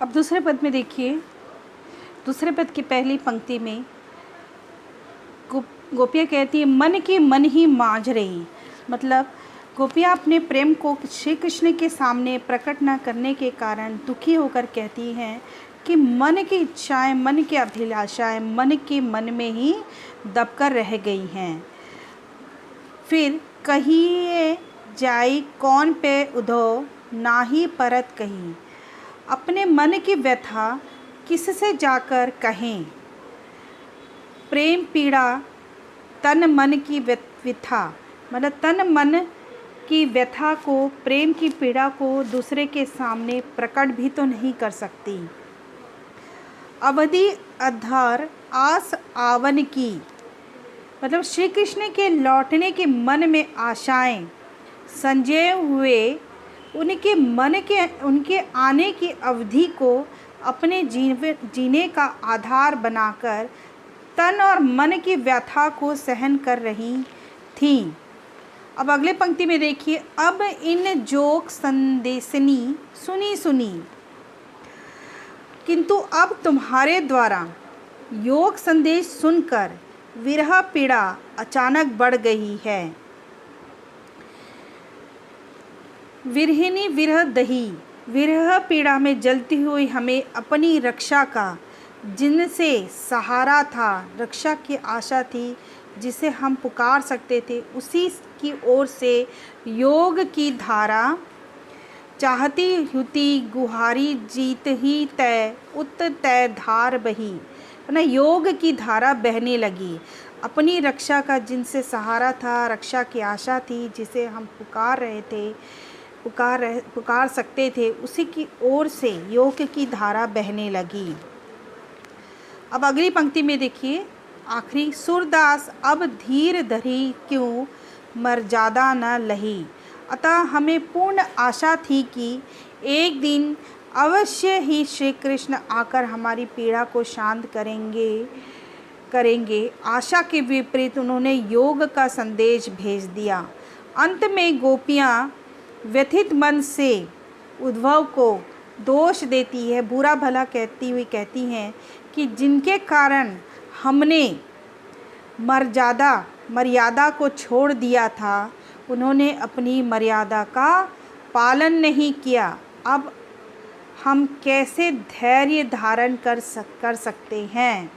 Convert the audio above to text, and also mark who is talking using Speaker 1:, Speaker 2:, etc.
Speaker 1: अब दूसरे पद में देखिए, दूसरे पद की पहली पंक्ति में गोपियाँ कहती है मन की मन ही मांझ रही। मतलब गोपियाँ अपने प्रेम को श्री कृष्ण के सामने प्रकट न करने के कारण दुखी होकर कहती हैं कि मन की इच्छाएं, मन की अभिलाषाएं मन के मन में ही दबकर रह गई हैं। फिर कहिए जाई कौन पे उधो नाही परत कहीं। अपने मन की व्यथा किससे जाकर कहें। प्रेम पीड़ा तन मन की व्यथा, मतलब तन मन की व्यथा को, प्रेम की पीड़ा को दूसरे के सामने प्रकट भी तो नहीं कर सकती। अवधि आधार आस आवन की, मतलब श्री कृष्ण के लौटने के मन में आशाएं संजय हुए उनके आने की अवधि को अपने जीने का आधार बनाकर तन और मन की व्यथा को सहन कर रही थीं। अब अगले पंक्ति में देखिए, अब इन जोक संदेशनी सुनी सुनी, किंतु अब तुम्हारे द्वारा योग संदेश सुनकर विरह पीड़ा अचानक बढ़ गई है। विरहिणी विरह दही, विरह पीड़ा में जलती हुई हमें अपनी रक्षा का, जिनसे सहारा था, रक्षा की आशा थी, जिसे हम पुकार सकते थे, उसी की ओर से योग की धारा चाहती हुती गुहारी जीत ही तय उत तय धार बही। ना योग की धारा बहने लगी। अपनी रक्षा का जिनसे सहारा था, रक्षा की आशा थी, जिसे हम पुकार सकते थे, उसी की ओर से योग की धारा बहने लगी। अब अगली पंक्ति में देखिए, आखिरी, सूरदास अब धीर धरी क्यों मर्यादा न लही। अतः हमें पूर्ण आशा थी कि एक दिन अवश्य ही श्री कृष्ण आकर हमारी पीड़ा को शांत करेंगे। आशा के विपरीत उन्होंने योग का संदेश भेज दिया। अंत में गोपियाँ व्यथित मन से उद्धव को दोष देती है, बुरा भला कहती हैं कि जिनके कारण हमने मर्यादा को छोड़ दिया था, उन्होंने अपनी मर्यादा का पालन नहीं किया। अब हम कैसे धैर्य धारण कर सकते हैं।